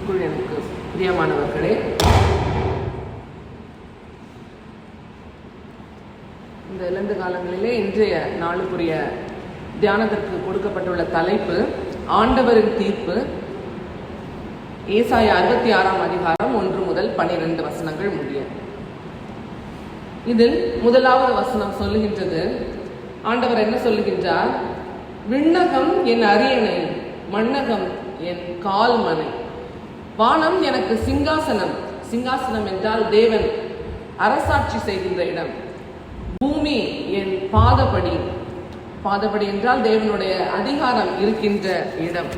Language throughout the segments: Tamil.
கிறிஸ்துவுக்குள் எனக்கு பிரியமானவர்களே, இந்த இலந்து காலங்களிலே இன்றைய நாளுக்குரிய தியானத்திற்கு கொடுக்கப்பட்டுள்ள தலைப்பு ஆண்டவரின் தீர்ப்பு. ஏசாயா 66 அதிகாரம் 1 முதல் 12 வசனங்கள் முடிய. இதில் முதலாவது வசனம் சொல்லுகின்றது, ஆண்டவர் என்ன சொல்லுகின்றார்? விண்ணகம் என் அரியணை, மண்ணகம் என் கால்மனை. வானம் எனக்கு சிங்காசனம். சிங்காசனம் என்றால் தேவன் அரசாட்சி செய்கின்ற இடம். பூமி என் பாதப்படி. பாதப்படி என்றால் தேவனுடைய அதிகாரம் இருக்கின்ற இடம்.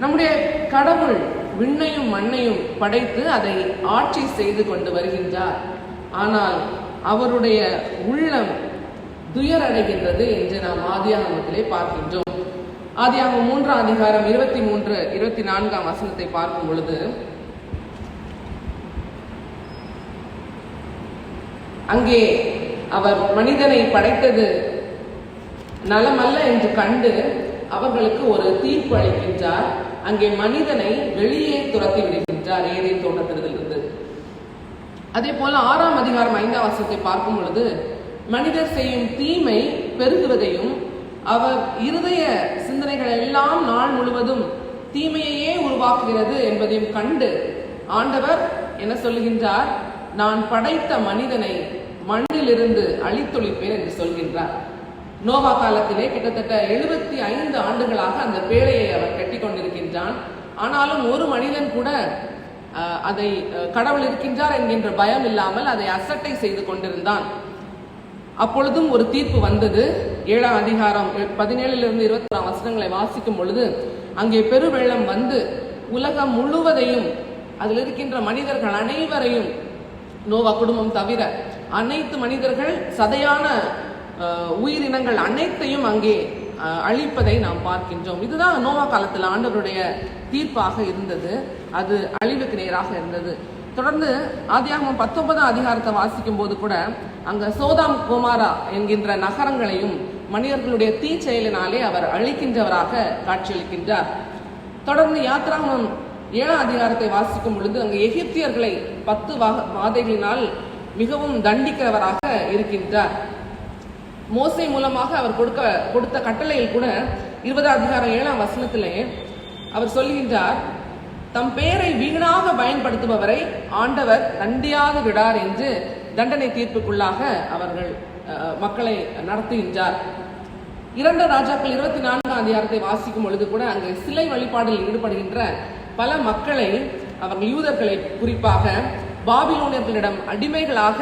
நம்முடைய கடவுள் விண்ணையும் மண்ணையும் படைத்து அதை ஆட்சி செய்து கொண்டு வருகின்றார். ஆனால் அவருடைய உள்ளம் துயரடைகின்றது என்று நாம் ஆதியாகமத்திலே பார்க்கின்றோம். ஆதியாகமம் 3 அதிகாரம் 23, 24 வசனத்தை பார்க்கும் பொழுது, அங்கே அவர் மனிதனை படைத்தது நலமல்ல என்று கண்டு அவர்களுக்கு ஒரு தீர்ப்பு அளிக்கின்றார். அங்கே மனிதனை வெளியே துரத்தி விடுகின்றார் ஏதேன் தோட்டத்திலிருந்து. அதே போல 6 அதிகாரம் 5 வசனத்தை பார்க்கும் பொழுது, மனிதர் செய்யும் தீமை பெருகுவதையும் அவர் இருதய சிந்தனைகள் எல்லாம் நாள் முழுவதும் தீமையையே உருவாக்குகிறது என்பதையும் கண்டு ஆண்டவர் என்ன சொல்லுகின்றார்? நான் படைத்த மனிதனை மண்ணிலிருந்து அழித்தொழிப்பேன் என்று சொல்கின்றார். நோவா காலத்திலே கிட்டத்தட்ட 75 ஆண்டுகளாக அந்த பேழையை அவர் கட்டி கொண்டிருக்கின்றான். ஆனாலும் ஒரு மனிதன் கூட அதை கடவுள் இருக்கின்றார் என்கின்ற பயம் இல்லாமல் அதை அசட்டை செய்து கொண்டிருந்தான். அப்பொழுதும் ஒரு தீர்ப்பு வந்தது. 7 அதிகாரம் 17 21 வசனங்களை வாசிக்கும் பொழுது, அங்கே பெருவெள்ளம் வந்து உலகம் முழுவதையும், அதில் இருக்கின்ற மனிதர்கள் அனைவரையும், நோவா குடும்பம் தவிர அனைத்து மனிதர்கள், சதையான உயிரினங்கள் அனைத்தையும் அங்கே அழிப்பதை நாம் பார்க்கின்றோம். இதுதான் நோவா காலத்தில் ஆண்டவருடைய தீர்ப்பாக இருந்தது. அது அழிவுக்கு நேராக இருந்தது. தொடர்ந்து ஆதியாகமம் 19 அதிகாரத்தை வாசிக்கும் போது கூட அங்க சோதாம் கோமாரா என்கின்ற நகரங்களையும் மனிதர்களுடைய தீச்செயலினாலே அவர் அழிக்கின்றவராக காட்சியளிக்கின்றார். தொடர்ந்து யாத்ராகமம் 7 அதிகாரத்தை வாசிக்கும் பொழுது அங்கு எகிப்தியர்களை 10 வாதைகளினால் மிகவும் தண்டிக்கிறவராக இருக்கின்றார். மோசே மூலமாக அவர் கொடுத்த கட்டளையில் கூட 20 அதிகாரம் 7 வசனத்திலே அவர் சொல்லுகின்றார், தம் பெயரை வீணாக பயன்படுத்துபவரை ஆண்டவர் தண்டியாது விடார் என்று தண்டனை தீர்ப்புக்குள்ளாக அவர்கள் மக்களை நடத்துகின்றார். 2 ராஜாக்கள் 24 அதிகாரத்தை வாசிக்கும் பொழுது கூட அங்கு சிலை வழிபாடில் ஈடுபடுகின்ற பல மக்களை, அவர்கள் யூதர்களை குறிப்பாக பாபிலோனியர்களிடம் அடிமைகளாக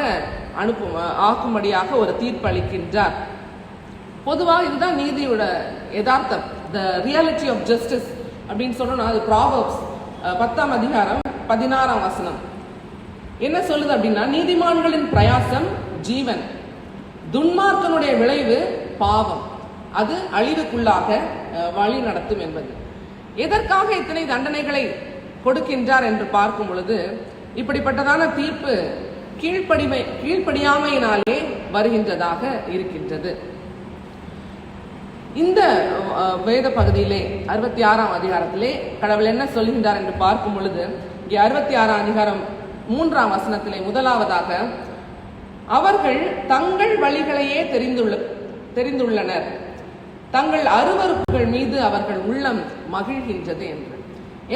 ஆக்கும்படியாக ஒரு தீர்ப்பு அளிக்கின்றார். பொதுவாக இதுதான் நீதியோட யதார்த்தம், த ரியாலிட்டி ஆஃப் ஜஸ்டிஸ் அப்படின்னு சொன்னோம்னா, அது ப்ராவர்ப்ஸ் 10 அதிகாரம் 16 வசனம் என்ன சொல்லுது அப்படின்னா, நீதிமான்களின் பிரயாசம் ஜீவன், துன்மார்க்கனுடைய விளைவு பாவம், அது அழிவுக்குள்ளாக வழி நடத்தும் என்பது. எதற்காக இத்தனை தண்டனைகளை கொடுக்கின்றார் என்று பார்க்கும் பொழுது, இப்படிப்பட்டதான தீர்ப்பு கீழ்ப்படியாமையினாலே வருகின்றதாக இருக்கின்றது. இந்த வேத பகுதியிலே 66 அதிகாரத்திலே கடவுள் என்ன சொல்கின்றார் என்று பார்க்கும் பொழுது, இங்கே 66 அதிகாரம் 3 வசனத்திலே முதலாவதாக, அவர்கள் தங்கள் வழிகளையே தெரிந்துள்ளனர், தங்கள் அருவருப்புகள் மீது அவர்கள் உள்ளம் மகிழ்கின்றது என்று.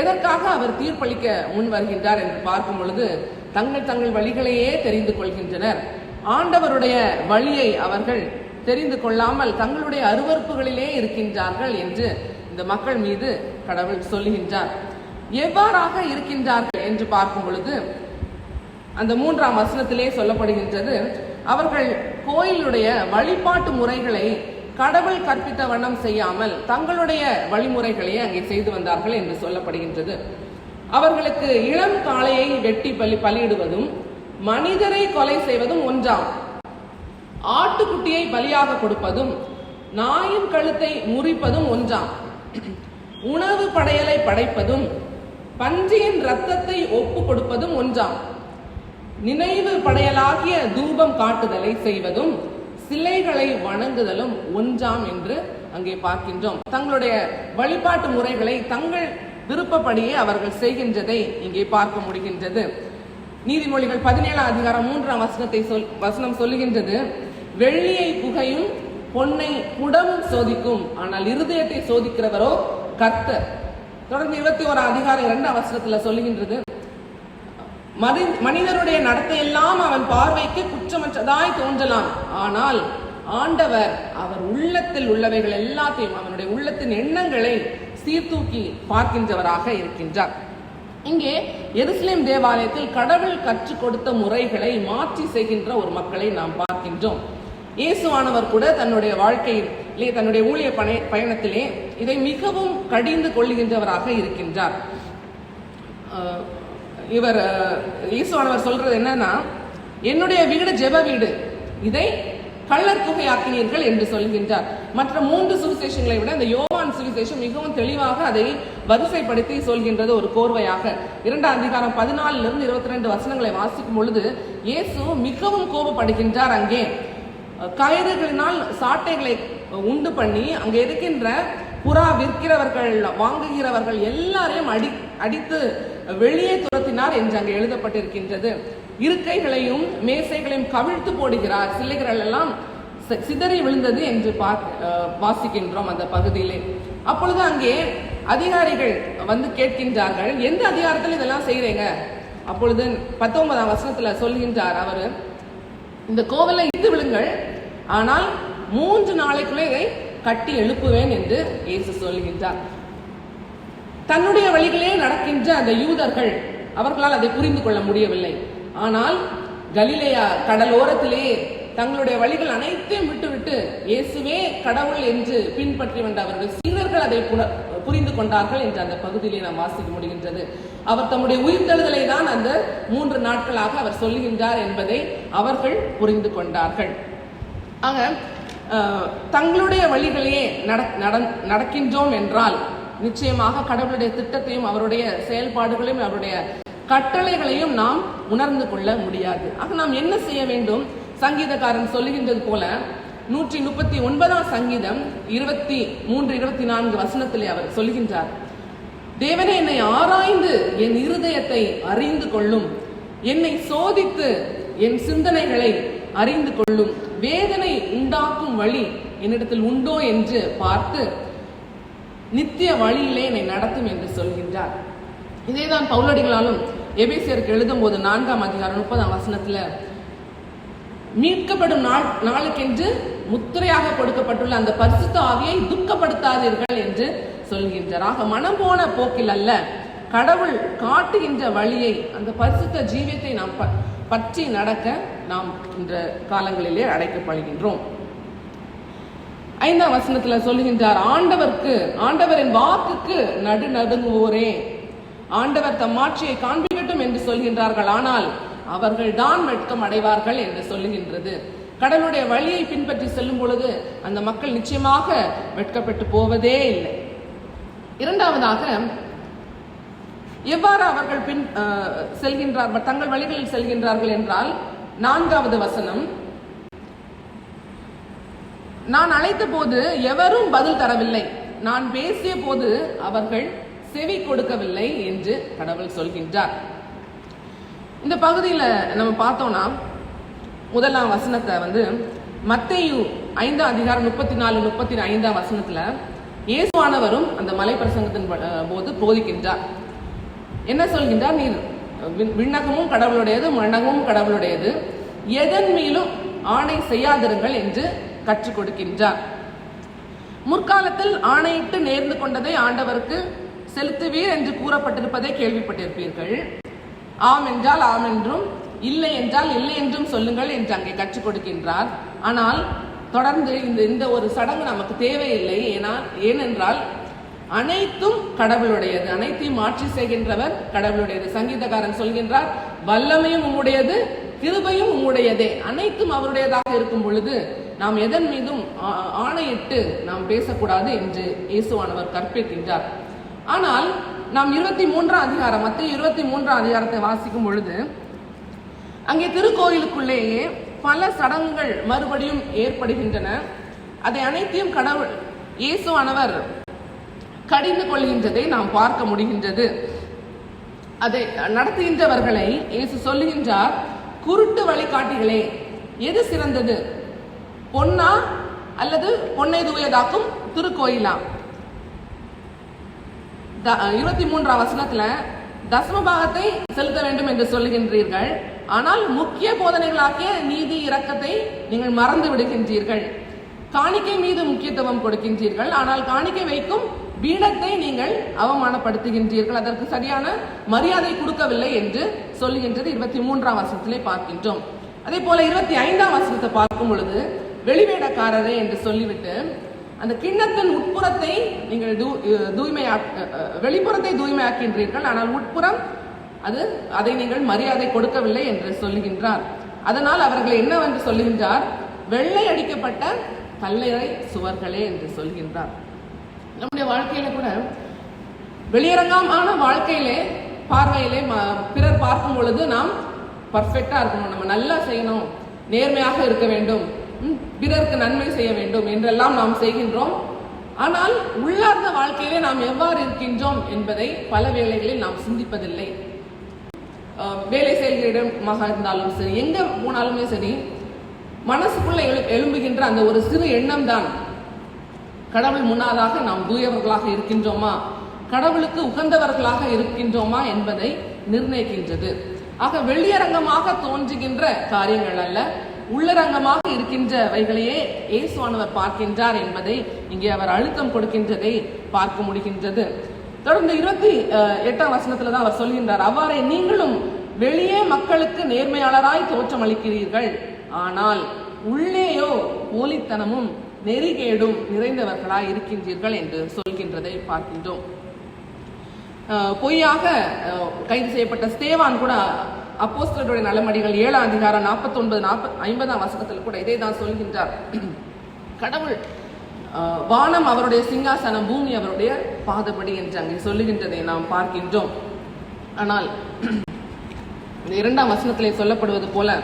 எதற்காக அவர் தீர்ப்பளிக்க முன் வருகின்றார் என்று பார்க்கும் பொழுது, தங்கள் வழிகளையே தெரிந்து கொள்கின்றனர். ஆண்டவருடைய வழியை அவர்கள் தெரிந்து கொள்ளாமல் தங்களுடைய அருவருப்புகளிலே இருக்கின்றார்கள் என்று இந்த மக்கள் மீது கடவுள் சொல்லுகின்றார். எவ்வாறாக இருக்கின்றார்கள் என்று பார்க்கும் பொழுது, அந்த 3 வசனத்திலே சொல்லப்படுகின்றது, அவர்கள் கோயிலுடைய வழிபாட்டு முறைகளை கடவுள் கற்பித்த வண்ணம் செய்யாமல் தங்களுடைய வழிமுறைகளையே அங்கே செய்து வந்தார்கள் என்று சொல்லப்படுகின்றது. அவர்களுக்கு இளம் காளையை வெட்டி பலியிடுவதும் மனிதரை கொலை செய்வதும் ஒன்றாம், ஆட்டுக்குட்டியை பலியாக கொடுப்பதும் நாயின் கழுத்தை முறிப்பதும் ஒன்றாம், உணவு படையலை படைப்பதும் பன்றியின் இரத்தத்தை ஒப்பு கொடுப்பதும் ஒன்றாம், நினைவு படையலாகிய தூபம் காட்டுதலை செய்வதும் சிலைகளை வணங்குதலும் ஒன்றாம் என்று அங்கே பார்க்கின்றோம். தங்களுடைய வழிபாட்டு முறைகளை தங்கள் விருப்பப்படியே அவர்கள் செய்கின்றதை இங்கே பார்க்க முடிகின்றது. நீதிமொழிகள் 17 அதிகாரம் 3 வசனம் சொல்லுகின்றது, வெள்ளியை புகையும் பொன்னை குடமும் சோதிக்கும், ஆனால் இருதயத்தை சோதிக்கிறவரோ கர்த்தர். தொடர்ந்து 21 அதிகாரம் 2 சொல்லுகின்றது, மனிதருடைய நடத்தையெல்லாம் அவன் பார்வைக்கு குற்றமற்றதாய் தோன்றலாம், ஆனால் ஆண்டவர் அவர் உள்ளத்தில் உள்ளவைகள் எல்லாத்தையும், அவனுடைய உள்ளத்தின் எண்ணங்களை சீர்தூக்கி பார்க்கின்றவராக இருக்கின்றார். இங்கே எருசலேம் தேவாலயத்தில் கடவுள் கற்றுக் கொடுத்த முறைகளை மாற்றி செய்கின்ற ஒரு மக்களை நாம் பார்க்கின்றோம். இயேசுவானவர் கூட தன்னுடைய வாழ்க்கையிலே, தன்னுடைய ஊழிய பயணத்திலே இதை மிகவும் கடிந்து கொள்ளுகின்றவராக இருக்கின்றார். இவர் இயேசுவானவர் சொல்றது என்னன்னா, என்னுடைய வீடு ஜெப வீடு, இதை கள்ளர் குகையாக்கினீர்கள் என்று சொல்கின்றார். மற்ற 3 சுவிசேஷங்களை விட இந்த யோவான் சுவிசேஷம் மிகவும் தெளிவாக அதை வரிசைப்படுத்தி சொல்கின்றது ஒரு கோர்வையாக. 2 அதிகாரம் 14 22 வசனங்களை வாசிக்கும் பொழுது இயேசு மிகவும் கோபப்படுகின்றார். அங்கே கயிறுகளினால் சாட்டைகளை உண்டு பண்ணி அங்கே இருக்கின்ற புறா விற்கிறவர்கள், வாங்குகிறவர்கள் எல்லாரையும் அடித்து வெளியே துரத்தினார் என்று அங்கே எழுதப்பட்டிருக்கின்றது. இருக்கைகளையும் மேசைகளையும் கவிழ்த்து போடுகிறார், சிலைகள் எல்லாம் சிதறி விழுந்தது என்று வாசிக்கின்றோம் அந்த பகுதியிலே. அப்பொழுது அங்கே அதிகாரிகள் வந்து கேட்கின்றார்கள், எந்த அதிகாரத்தில் இதெல்லாம் செய்றீங்க? அப்பொழுது 19 வசனத்துல சொல்கின்றார் அவர், இந்த கோவிலை இடித்து விழுங்கள், ஆனால் 3 நாளைக்குள்ளே இதை கட்டி எழுப்புவேன் என்று இயேசு சொல்கின்றார். தன்னுடைய வழிகளே நடக்கின்ற அந்த யூதர்கள், அவர்களால் அதை புரிந்து கொள்ள முடியவில்லை. ஆனால் கலிலேயா கடலோரத்திலே தங்களுடைய வழிகள் அனைத்தையும் விட்டுவிட்டு இயேசுவே கடவுள் என்று பின்பற்றி வந்த அவர்கள் சீடர்கள் அதை புரிந்து கொண்டார்கள் என்று அந்த பகுதியிலே நாம் வாசிக்க முடிகின்றது. அவர் தம்முடைய உயிர்த்தெழுதலை தான் அந்த 3 நாட்களாக அவர் சொல்லுகின்றார் என்பதை அவர்கள் புரிந்து கொண்டார்கள். ஆக தங்களுடைய வழிகளையே நடக்கின்றோம் என்றால் நிச்சயமாக கடவுளுடைய திட்டத்தையும் அவருடைய செயல்பாடுகளையும் அவருடைய கட்டளைகளையும் நாம் உணர்ந்து கொள்ள முடியாது. ஆக நாம் என்ன செய்ய வேண்டும்? சங்கீதக்காரன் சொல்லுகின்றது போல 139 சங்கீதம் 23-24 வசனத்திலே அவர் சொல்லுகின்றார், தேவனே என்னை ஆராய்ந்து என் இருதயத்தை அறிந்து கொள்ளும், என்னை சோதித்து என் சிந்தனைகளை அறிந்து கொள்ளும், வேதனை உண்டாக்கும் வழி என்னிடத்தில் உண்டோ என்று பார்த்து நித்திய வழியிலே என்னை நடத்தும் என்று சொல்கின்றார். இதேதான் பவுலடிகளாலும் எபேசியருக்கு எழுதும் போது 4 அதிகாரம் 30 வசனத்துல, மீட்கப்படும் நாளுக்கென்று முத்திரையாக கொடுக்கப்பட்டுள்ள அந்த பரிசுத்த ஆவியை துக்கப்படுத்தாதீர்கள் என்று சொல்கின்றார். ஆக மனம் போன போக்கில் அல்ல, கடவுள் காட்டுகின்ற வழியை, அந்த பரிசுத்த ஜீவியத்தை நாம் பற்றி நடக்க நாம் இந்த காலங்களிலே அழைக்கப்படுகின்றோம். 5 வசனத்துல சொல்லுகின்றார், ஆண்டவரின் வாக்குக்கு நடுநடுங்குவோரே, ஆண்டவர் தம் ஆட்சியை காண்பிக்கட்டும் என்று சொல்கின்றார்கள், ஆனால் அவர்கள் தான் வெட்கம் அடைவார்கள் என்று சொல்லுகின்றது. கடவுளுடைய வழியை பின்பற்றி செல்லும் பொழுது அந்த மக்கள் நிச்சயமாக வெட்கப்பட்டு போவதே இல்லை. இரண்டாவதாக, எவ்வாறு அவர்கள் செல்கின்றார்கள், தங்கள் வழிகளில் செல்கின்றார்கள் என்றால் 4வது வசனம், நான் அழைத்த போது எவரும் பதில் தரவில்லை, நான் பேசிய போது அவர்கள் செவி கொடுக்கவில்லை என்று கடவுள் சொல்கின்றார். இந்த பகுதியில் நம்ம பார்த்தோம்னா 1ஆம் வசனத்தை வந்து மத்தேயு 5 அதிகாரம் 34-35 வசனத்துல இயேசுவானவரும் அந்த மலை பிரசங்கத்தின் போது போதிக்கின்றார். என்ன சொல்கின்றார்? நீர் விண்ணகமும் கடவுளுடையது, மண்ணகமும் கடவுளுடையது, எதன் மேலும் ஆணை செய்யாதிருங்கள் என்று கற்றுக் கொடுக்கின்றார். முற்காலத்தில் ஆணையிட்டு நேர்ந்து கொண்டதை ஆண்டவருக்கு செலுத்துவீர் என்று கூறப்பட்டிருப்பதை கேள்விப்பட்டிருப்பீர்கள். ஆம் என்றால் ஆம் என்றும், இல்லை என்றால் இல்லை என்றும் சொல்லுங்கள் என்று அங்கே கற்றுக் கொடுக்கின்றார். ஆனால் தொடர்ந்து இந்த ஒரு சடங்கு நமக்கு தேவையில்லை. ஏனென்றால் அனைத்தும் கடவுளுடையது, அனைத்தையும் ஆட்சி செய்கின்றவர் கடவுளுடையது. சங்கீதக்காரன் சொல்கின்றார், வல்லமையும் உம்முடையது, கிருபையும் உம்முடையதே. அனைத்தும் அவருடையதாக இருக்கும் பொழுது நாம் எதன் மீதும் ஆணையிட்டு நாம் பேசக்கூடாது என்று இயேசுவானவர் கற்பிக்கின்றார். ஆனால் நாம் 23ஆம் அதிகாரம், மத்தேயு 23ஆம் அதிகாரத்தை வாசிக்கும் பொழுது அங்கே திருக்கோயிலுக்குள்ளேயே பல சடங்குகள் மறுபடியும் ஏற்படுகின்றன. அதை அனைத்தையும் கடவுள் இயேசுவானவர் கடிந்து கொள்கின்றதை நாம் பார்க்க முடிகின்றது. அதை நடத்துகின்றவர்களை இயேசு சொல்லுகின்றார், குருட்டு வழிகாட்டிகளே, எது சிறந்தது, பொன்னா அல்லது பொன்னை தூயதாக்கும் திருக்கோயிலா? 23ஆம் வசனத்துல தசமபாகத்தை செலுத்த வேண்டும் என்று சொல்லுகின்றீர்கள், ஆனால் முக்கிய போதனைகளாகிய நீதி இரக்கத்தை நீங்கள் மறந்து விடுகின்றீர்கள். காணிக்கை மீது முக்கியத்துவம் கொடுக்கின்றீர்கள், ஆனால் காணிக்கை வைக்கும் பீடத்தை நீங்கள் அவமானப்படுத்துகின்றீர்கள், அதற்கு சரியான மரியாதை கொடுக்கவில்லை என்று சொல்லுகின்றது 23ஆம் வசனத்திலே பார்க்கின்றோம். அதே போல 25ஆம் வசனத்தை பார்க்கும் பொழுது வெளிவேடக்காரரே என்று சொல்லிவிட்டு அந்த கிண்ணத்தின் உட்புறத்தை நீங்கள் வெளிப்புறத்தை தூய்மையாக்கின்றீர்கள், ஆனால் உட்புறம் அதை நீங்கள் மரியாதை கொடுக்கவில்லை என்று சொல்லுகின்றார். அதனால் அவர்கள் என்னவென்று சொல்லுகின்றார், வெள்ளை அடிக்கப்பட்ட கல்லறை சுவர்களே என்று சொல்கின்றார். நம்முடைய வாழ்க்கையில கூட வெளியரங்கமான வாழ்க்கையிலே பார்வையிலே பிறர் பார்க்கும் பொழுது நாம் பர்ஃபெக்டா இருக்கணும், நம்ம நல்லா செய்யணும், நேர்மையாக இருக்க வேண்டும், பிறருக்கு நன்மை செய்ய வேண்டும் என்றெல்லாம் நாம் செய்கின்றோம். ஆனால் உள்ளார்ந்த வாழ்க்கையிலே நாம் எவ்வாறு இருக்கின்றோம் என்பதை பல வேளைகளில் நாம் சிந்திப்பதில்லை. வேலை செய்கிற இடமாக இருந்தாலும் சரி, எங்க போனாலுமே சரி, மனசுக்குள்ள எழும்புகின்ற அந்த ஒரு சிறு எண்ணம் தான், கடவுள் முன்னாதாக நாம் தூயவர்களாக இருக்கின்றோமா, கடவுளுக்கு உகந்தவர்களாக இருக்கின்றோமா என்பதை நிர்ணயிக்கின்றது. ஆக வெளியரங்கமாக தோன்றுகின்ற காரியங்கள் அல்ல, உள்ளரங்கமாக இருக்கின்றவைகளையே இயேசுவானவர் பார்க்கின்றார் என்பதை இங்கே அவர் அழுத்தம் கொடுக்கின்றதை பார்க்க முடிகின்றது. தொடர்ந்து 28ஆம் வசனத்துல தான் அவர் சொல்கின்றார், அவ்வாறே நீங்களும் வெளியே மக்களுக்கு நேர்மையாளராய் தோற்றம் அளிக்கிறீர்கள், ஆனால் உள்ளேயோ போலித்தனமும் நெறிகேடும் நிறைந்தவர்களாய் இருக்கின்றீர்கள் என்று சொல்கின்றதை பார்க்கின்றோம். பொய்யாக கைது செய்யப்பட்ட ஸ்தேவான் கூட அப்போஸ்தலருடைய நலமடிகள் 7ஆம் அதிகாரம் 49-50ஆம் வசனத்தில் கூட இதை தான் சொல்கின்றார். கடவுள் வானம் அவருடைய சிங்காசனம், பூமி அவருடைய பாதப்படி என்று அங்கே சொல்லுகின்றதை நாம் பார்க்கின்றோம். ஆனால் இந்த 2ஆம் வசனத்திலே சொல்லப்படுவது போல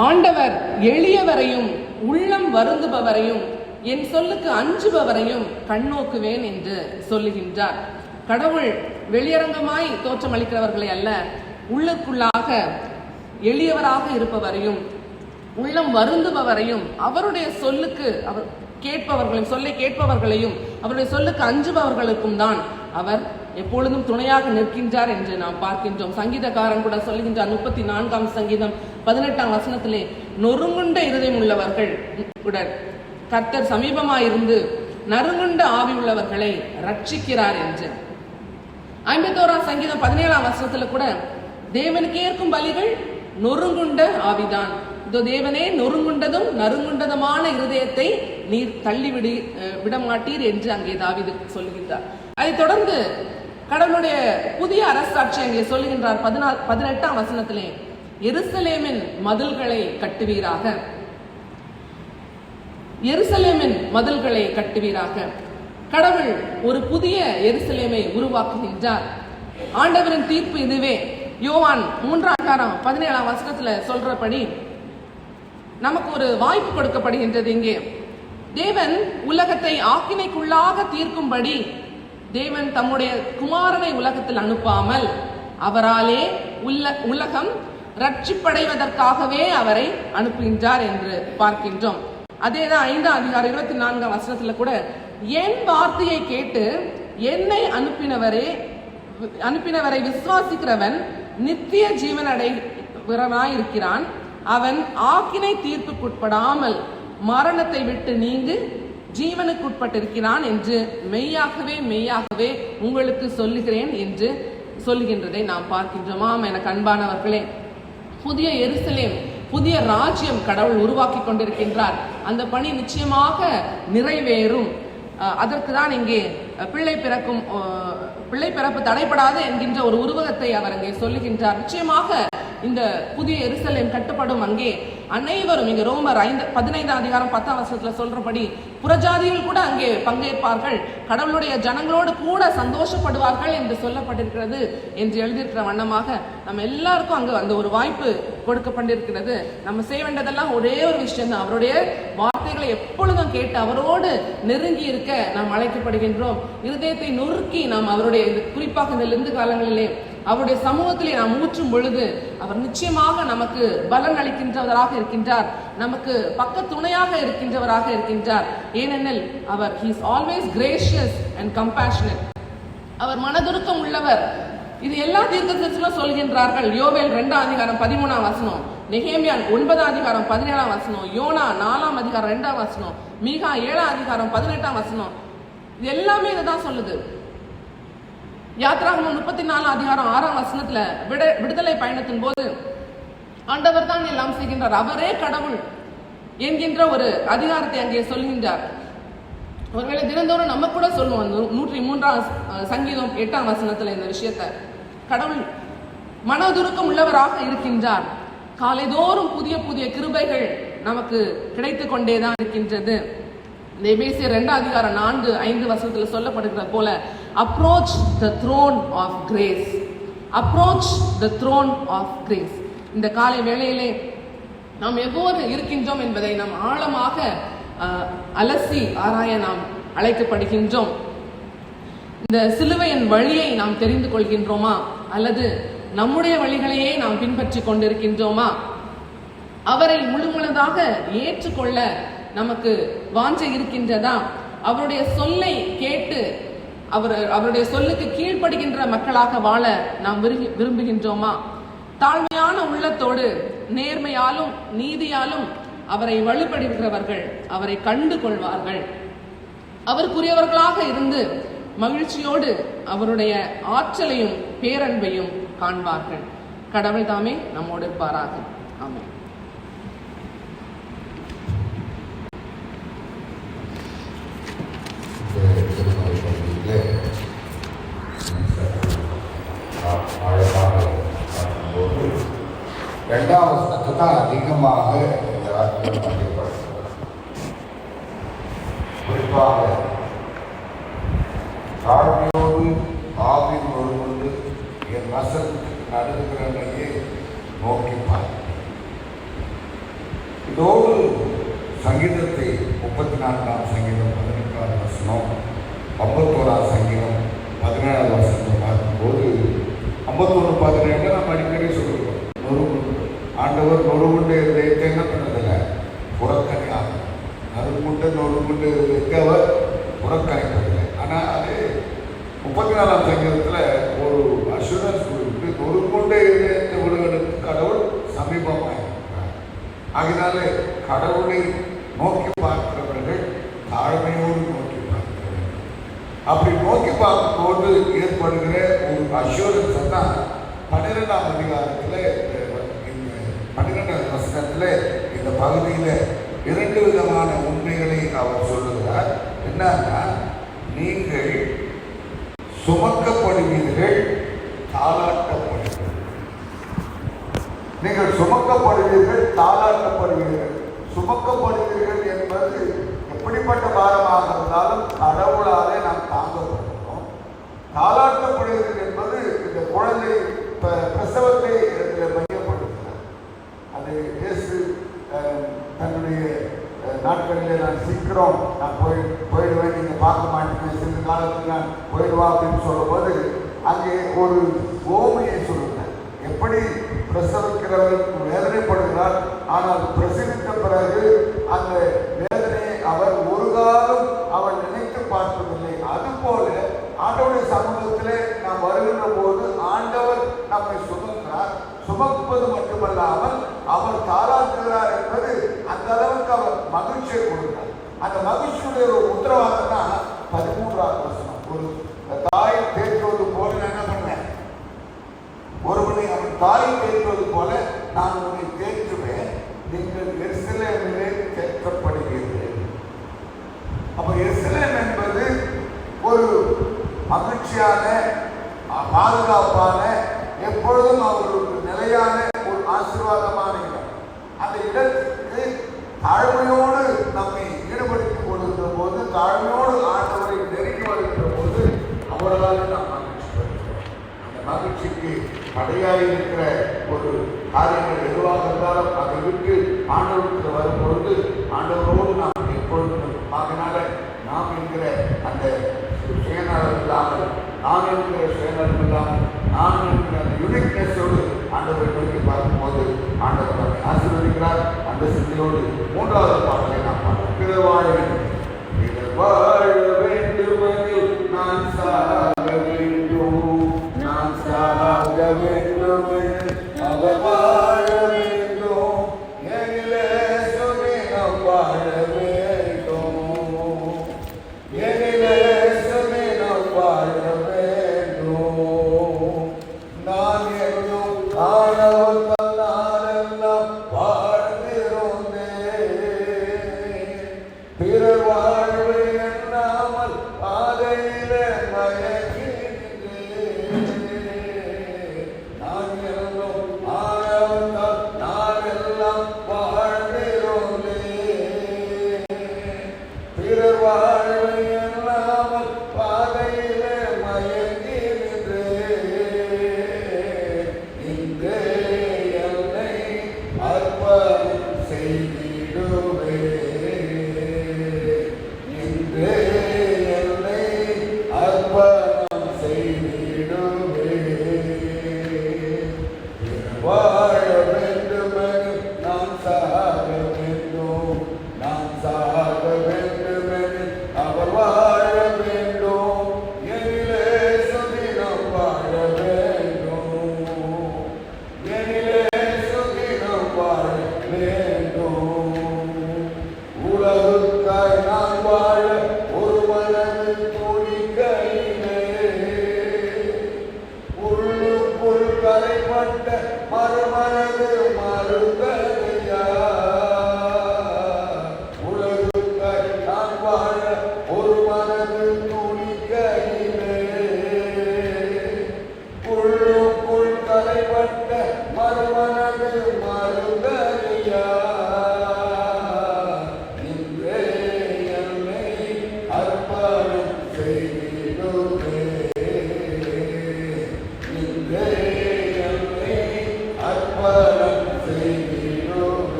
ஆண்டவர் எளியவரையும் உள்ளம் வருந்துபவரையும் என் சொல்லுக்கு அஞ்சுபவரையும் கண்ணோக்குவேன் என்று சொல்லுகின்றார். கடவுள் வெளியரங்கமாய் தோற்றம் அளிக்கிறவர்களை அல்ல, உள்ளுக்குள்ளாக எளியவராக இருப்பவரையும் உள்ளம் வருந்துபவரையும் அவருடைய சொல்லுக்கு கேட்பவர்களையும் சொல்லை கேட்பவர்களையும் அவருடைய சொல்லுக்கு அஞ்சுபவர்களுக்கும் தான் அவர் எப்பொழுதும் துணையாக நிற்கின்றார் என்று நாம் பார்க்கின்றோம். சங்கீதக்காரன் கூட சொல்லுகின்றார், 34ஆம் சங்கீதம் 18ஆம் வசனத்திலே, நொறுங்குண்ட இருதயம் உள்ளவர்கள் உடன் கர்த்தர் சமீபமாயிருந்து நறுங்குண்ட ஆவி உள்ளவர்களை ரட்சிக்கிறார் என்று. 51ஆம் சங்கீதம் 17ஆம் வசனத்துல கூட, தேவனுக்கு ஏற்கும் பலிகள் நொறுங்குண்ட ஆவிதான், இதோ தேவனே நொறுங்குண்டதும் நறுங்குண்டதுமான இருதயத்தை நீர் விடமாட்டீர் என்று அங்கே தாவீது சொல்லுகின்றார். அதைத் தொடர்ந்து கடவுளுடைய புதிய அரசாட்சி அங்கே சொல்லுகின்றார் 18ஆம் வசனத்திலே, எருசலேமின் மதில்களை கட்டுவீராக, எருசலேமின் மதில்களை கட்டுவீராக. கடவுள் ஒரு புதிய எருசலேமை உருவாக்குகின்றார். ஆண்டவரின் தீர்ப்பு இதுவே. யோவான் 3ஆம் அதிகாரம் 17ஆம் வசனத்துல சொல்றபடி நமக்கு ஒரு வாய்ப்பு கொடுக்கப்படுகின்றது. இங்கே தேவன் உலகத்தை ஆக்கினைக்குள்ளாக தீர்க்கும்படி தேவன் தம்முடைய குமாரனை உலகத்தில் அனுப்பாமல் அவராலே உலகம் ரட்சிப்படைவதற்காகவே அவரை அனுப்புகின்றார் என்று பார்க்கின்றோம். அதேதான் 5ஆம் அதிகாரம் 24ஆம் வசனத்துல கூட, என் வார்த்தையை கேட்டு என்னை அனுப்பினவரை விசுவாசிக்கிறவன் நித்திய ஜீவனடைகிறவனாய் இருக்கிறான், அவன் ஆக்கினை தீர்ப்புக்குட்படாமல் மரணத்தை விட்டு நீங்கு ஜீவனுக்குட்பட்டிருக்கிறான் என்று மெய்யாகவே மெய்யாகவே உங்களுக்கு சொல்லுகிறேன் என்று சொல்லுகின்றதை நாம் பார்க்கின்றோம். ஆம், எனக்கு அன்பானவர்களே, புதிய எருசலேம், புதிய ராஜ்யம் கடவுள் உருவாக்கி கொண்டிருக்கின்றார். அந்த பணி நிச்சயமாக நிறைவேறும். அதற்கு தான் இங்கே பிள்ளை பிறப்பு தடைபடாது என்கின்ற ஒரு உருவகத்தை அவர் அங்கே சொல்லுகின்றார். நிச்சயமாக இந்த புதிய எருசலேம் கட்டப்படும். அங்கே அனைவரும், இங்க ரோமர் 15ஆம் அதிகாரம் 10ஆம் வசனத்துல சொல்றபடி, புறஜாதிகள் கூட அங்கே பங்கேற்பார்கள், கடவுளுடைய ஜனங்களோடு கூட சந்தோஷப்படுவார்கள் என்று சொல்லப்பட்டிருக்கிறது என்று எழுதியிருக்கிற வண்ணமாக நம்ம எல்லாருக்கும் அங்கு அந்த ஒரு வாய்ப்பு கொடுக்கப்பட்டிருக்கிறது. நம்ம செய்ய வேண்டியதெல்லாம் ஒரே ஒரு விஷயம் தான், அவருடைய வார்த்தைகளை எப்பொழுதும் கேட்டு அவரோடு நெருங்கி இருக்க நாம் அழைக்கப்படுகின்றோம். இருதயத்தை நொறுக்கி நாம் அவருடைய, குறிப்பாக இந்த லெந்து காலங்களிலே அவருடைய சமூகத்திலே நாம் ஊற்றும் பொழுது அவர் நிச்சயமாக நமக்கு பலன் அளிக்கின்றவராக இருக்கின்றார், நமக்கு பக்க துணையாக இருக்கின்றவராக இருக்கின்றார். ஏனெனில் அவர் he is always gracious and compassionate. அவர் மனதுருக்கம் உள்ளவர். இது எல்லா தீர்க்கதரிசிகளும் சொல்கின்றார்கள். யோவேல் 2:13 நெகேமியா 9:17 யோனா 4:2 மீகா 7:18 இது எல்லாமே இதுதான் சொல்லுது. யாத்ராகமம் 34:6 விடுதலை பயணத்தின் போது ஆண்டவர் தான் எல்லாம் செய்கின்றார், அவரே கடவுள் என்கின்ற ஒரு அதிகாரத்தை அங்கே சொல்கின்றார். ஒருவேளை தினந்தோறும் நம்ம கூட சொல்லுவோம். 103 சங்கீதம் 8 இந்த விஷயத்தை, கடவுள் மனதுருக்கம் உள்ளவராக இருக்கின்றார். காலைதோறும் புதிய புதிய கிருபைகள் நமக்கு கிடைத்து கொண்டேதான் இருக்கின்றது. எபேசியர் 2:4-5 சொல்லப்படுகிறது போல, approach the throne of grace, approach the throne of grace. இந்த காலை வேளையிலே நாம் எவ்வாறு இருக்கின்றோம் என்பதை நாம் ஆழமாக அலசி ஆராய நாம் அழைக்கப்படுகின்றோம். இந்த சிலுவையின் வழியை நாம் தெரிந்து கொள்கின்றோமா, அல்லது நம்முடைய வழிகளையே நாம் பின்பற்றி கொண்டிருக்கின்றோமா? அவரை முழுமனதாக ஏற்றுக்கொள்ள நமக்கு வாஞ்சை இருக்கின்றதா? அவருடைய சொல்லை கேட்டு அவருடைய சொல்லுக்கு கீழ்ப்படுகின்ற மக்களாக வாழ நாம் விரும்புகின்றோமா? தாழ்மையான உள்ளத்தோடு நேர்மையாலும் நீதியாலும் அவரை வழிபடுகிறவர்கள் அவரை கண்டு கொள்வார்கள். அவருக்குரியவர்களாக இருந்து மகிழ்ச்சியோடு அவருடைய ஆற்றலையும் பேரன்பையும் காண்பார்கள். கடவுள் தாமே நம்மோடு இருப்பாராக. ஆமென். இரண்டாம் வசனத்தை தான் அதிகமாக இந்த வார்த்தைகள் பதியப்படுகிறது. குறிப்பாக தாழ்மையோடு ஆவின் ஒருவொன்று என் வசனத்துக்கு நடுகிறவனையே நோக்கிப்பார். இதோடு சங்கீதத்தை 34 சங்கீதம் 18 51 சங்கீதம் 17 பார்க்கும்போது 51-17 நம்ம அடிக்கடி சொல்லுவோம். ஆண்டவர் நொறுமுண்டு இருதயத்தை என்ன பண்ணதில்லை, புறக்கணியாக நறுமுண்டு நொறுமுண்டு இருதயத்தை அவர் புறக்கணிப்பதில்லை. ஆனால் அது 34 சங்கீதத்தில் ஒரு அஷூரன்ஸ் கொடுத்து நொறுமுண்டு இருதயத்தை விடுவதற்கு கடவுள் சமீபமாக இருக்கிறார். ஆகினாலே கடவுளை நோக்கி பார்க்கிறவர்கள் தாழ்மையோடு நோக்கி பார்க்கிறவர்கள். அப்படி நோக்கி பார்க்கும்போது ஏற்படுகிற ஒரு அஷூரன்ஸை தான் 12ஆம் அதிகாரத்தில் 12 வசனத்தில் இந்த பகுதியில் 2 விதமான உண்மைகளை அவர் சொல்லுகிறார். என்னன்னா, நீங்கள் சுமக்கப்படுவீர்கள், தாளாட்டப்படுவீர்கள். நீங்கள் சுமக்கப்படுவீர்கள், தாளாட்டப்படுவீர்கள். சுமக்கப்படுவீர்கள் என்பது எப்படிப்பட்ட பாரமாக இருந்தாலும் கடவுளாலே நாம் தாங்கப்படுகிறோம். தாளாட்டப்படுவீர்கள் என்பது இந்த குழந்தை பிரசவத்தை மையப்படுத்துகிறார். அது இயேசு தன்னுடைய நாட்களில் நான் சீக்கிரம் நான் போயிடுவேன், நீங்கள் பார்க்க மாட்டேங்க, சிறிது காலத்தில் நான் போயிடுவா அப்படின்னு சொல்லும்போது அங்கே ஒரு ஓமையை சொல்லுகிறார். எப்படி பிரசவிக்கிறவருக்கு வேதனைப்படுகிறார், ஆனால் பிரசவித்த பிறகு அந்த வேதனையை அவர் ஒரு காலம் அவர் நினைத்து பார்ப்பதில்லை. அதுபோல ஆண்டவருடைய சமூகத்திலே நாம் வருகின்ற போது ஆண்டவர் நம்மை சுமக்கிறார். சுமப்பது மட்டுமல்லாமல் அவர் தாளாட்டுகிறார் என்பது அந்த அளவுக்கு அவர் மகிழ்ச்சியை கொடுக்கிறார். அந்த மகிழ்ச்சியுடைய ஒரு உத்தரவாதம் தான் 13ஆம் வசனம். ஒரு தாய் தேற்றுவது போல நான் என்ன பண்ணேன், ஒருவனை அவன் தாய் தேற்றுவது போல நான் உன்னை தேற்றுவேன், நீங்கள் எருசலேமிலே தேற்றப்படுவீர்கள். அப்ப எருசலேம் என்பது ஒரு மகிழ்ச்சியான பாதுகாப்பான எப்பொழுதும் அவர்களுக்கு நிலையான ஒரு ஆசீர்வாதமான இடம். அந்த இடத்துக்கு தாழ்மையோடு நம்மை ஈடுபடுத்திக் கொள்கின்ற போது, தாழ்மையோடு ஆண்டவரை நெருங்கி வருகின்ற போது அவர்களால் நாம் மகிழ்ச்சி பெறுகிறோம். அந்த மகிழ்ச்சிக்கு தடையாக இருக்கிற ஒரு காரியங்கள் எதுவாக பாராமல் நான் இருக்கிற சுயநலம் இல்லாமல் நான் இருக்கிற அந்த யூனிக்னஸோடு ஆண்டவரை நோக்கி பார்க்கும்போது ஆண்டவர் நம்மை ஆசீர்வதிக்கிறார். அந்த சிந்தையோடு மூன்றாவது பாடலை நாம் பார்ப்போம். பிறர் வாழ வேண்டும், பிறர் வாழ வேண்டுமெனில் நான் சாக வேண்டும், நான் சாக வேண்டுமெனில் அவர் வாழ வேண்டும், எனிலே சுகினம் வாழ வேண்டும், எனிலே சுகினம் வாழ வேண்டும். நான் என்னும் ஆணவத்தால் நானெல்லாம் வாழ்ந்திருந்தேன், பிறர் வாழ்வை எண்ணாமல் பாதையிலே மயங்கினேன். நான் என்னும் ஆணவத்தால் நானெல்லாம் வாழ்ந்திருந்தேன், பிறர் வாழ்வை எண்ணாமல் பாதையிலே மயங்கினேன். இங்கே என்னை அர்ப்பணம் செய்திடுவேன், இங்கே என்னை அர்ப்பணம் செய்திடுவேன். வாழ வேண்டுமெனில் நான் சாக வேண்டும், நான் சாக வேண்டுமெனில் அவர் வாழ வேண்டும், எனிலே சுதினம் வாழ வேண்டும், எனிலே சுதினம் வாழ வேண்டும். உலகுக்காய் நான் வாழ ஒரு மனது துணிக்கையிலே, உள்ளுக்குள் கரைப்பட்ட மறுமனது மறுதலையா. உலகுக்காய் நான் வாழ ஒரு மனது துணிக்கையிலே, உள்ளுக்குள் கரைப்பட்ட மறுமனது மறுதலையா. இன்றே என்னை அர்ப்பணம் செய்திடுவேன், இன்றே என்னை அர்ப்பணம் செய்திடுவேன்.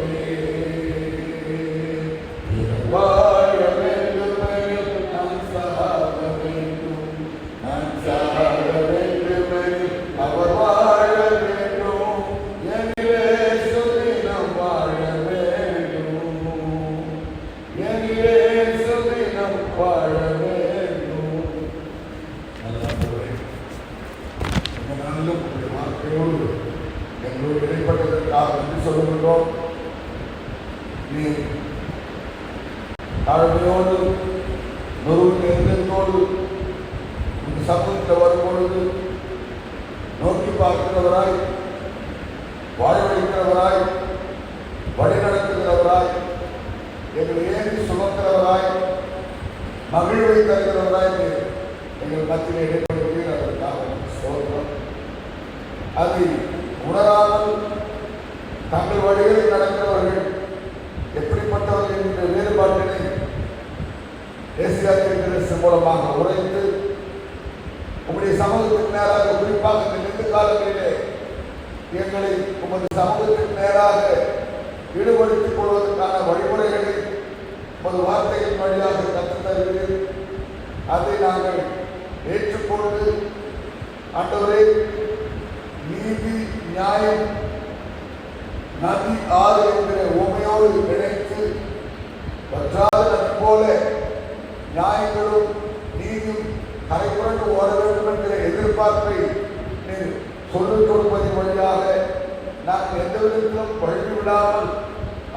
வாழ வேண்டுமெனில் நான் சாக வேண்டும், நான் சாக வேண்டுமெனில் அவர் வாழ வேண்டும், எனிலே சுதினம் வாழ வேண்டும், எனிலே சுதினம் வாழ வேண்டும். இந்த நாளிலும் உங்களுடைய வார்த்தையோடு எங்களோடு இடைப்பட்டதற்காக நன்றி சொல்லுகின்றோம். நீ தாழ்மையோடு நொறுக்கு எண்ணத்தோடு இந்த சமூகத்தில் வரும்பொழுது நோக்கி பார்க்கிறவராய், வாழ வைக்கிறவராய், வழிநடத்துகிறவராய், எங்களை ஏறி சுமக்கிறவராய், மகிழ்வை தருகிறவராய் எங்கள் மத்தியில் இடைப்படுத்தி அதற்காக ஸ்தோத்திரம். அதை உணராமல் தங்கள் வழிகளில் நடக்கிறவர்கள் எப்படிப்பட்டவர்கள் என்ற வேறுபாட்டினை ஏசியா தீர்க்கதரிசி மூலமாக உரைத்து உங்களுடைய சமூகத்திற்கு நேராக, குறிப்பாக இந்த நெருங்க காலங்களிலே எங்களை உமது சமூகத்திற்கு நேராக ஈடுபடுத்திக் கொள்வதற்கான வழிமுறைகளை உமது வார்த்தையின் வழியாக கற்றுத் தருகிறேன். அதை நாங்கள் ஏற்றுக்கொண்டு ஆண்டவரே, நீதி நியாயம் நதி ஆறு என்கிற உமையோடு இணைத்து வற்றாத நதி போல நியாயங்களும் நீதியும் கரை புரண்டு ஓட வேண்டும் என்கிற எதிர்பார்ப்பை நீர் சொல்லிக் கொடுப்பதன் வழியாக நாங்கள் எந்த விதத்திலும் பழகி விடாமல்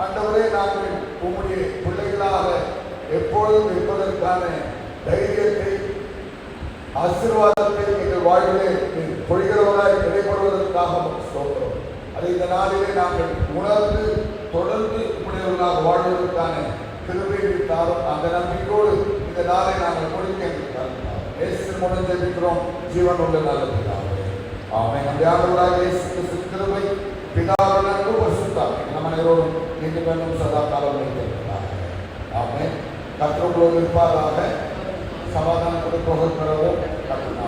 ஆண்டவரே நாங்கள் உம்முடைய பிள்ளைகளாக எப்பொழுதும் இருப்பதற்கான தைரியத்தை, ஆசீர்வாதத்தை எங்கள் வாழ்விலே பொழிகிறவராய் இடைப்படுவதற்காக ஸ்தோத்திரம். அதை இந்த நாளிலே நாங்கள் உணர்ந்து தொடர்ந்து உடையவர்களாக வாழ்வதற்கான கிருபையை தாரும். அந்த நம்பிக்கையோடு இந்த நாளை நாங்கள் முடிக்க இயேசு மூலம் ஜெபிக்கிறோம். ஜீவன் உள்ள நல்லது. ஆமென். நம்முடைய ஆண்டவராகிய இயேசு கிறிஸ்துவின் கிருபை, பிதாவின் அன்பு, பரிசுத்தம் நம் அனைவரோடும் இன்று வேணும் சதா காலம் இருக்கிறார். ஆமென். கர்த்தர் உங்களோடு இருப்பாராக. சமாதானத்துடன் புகழ் பெறவும் கற்றுக்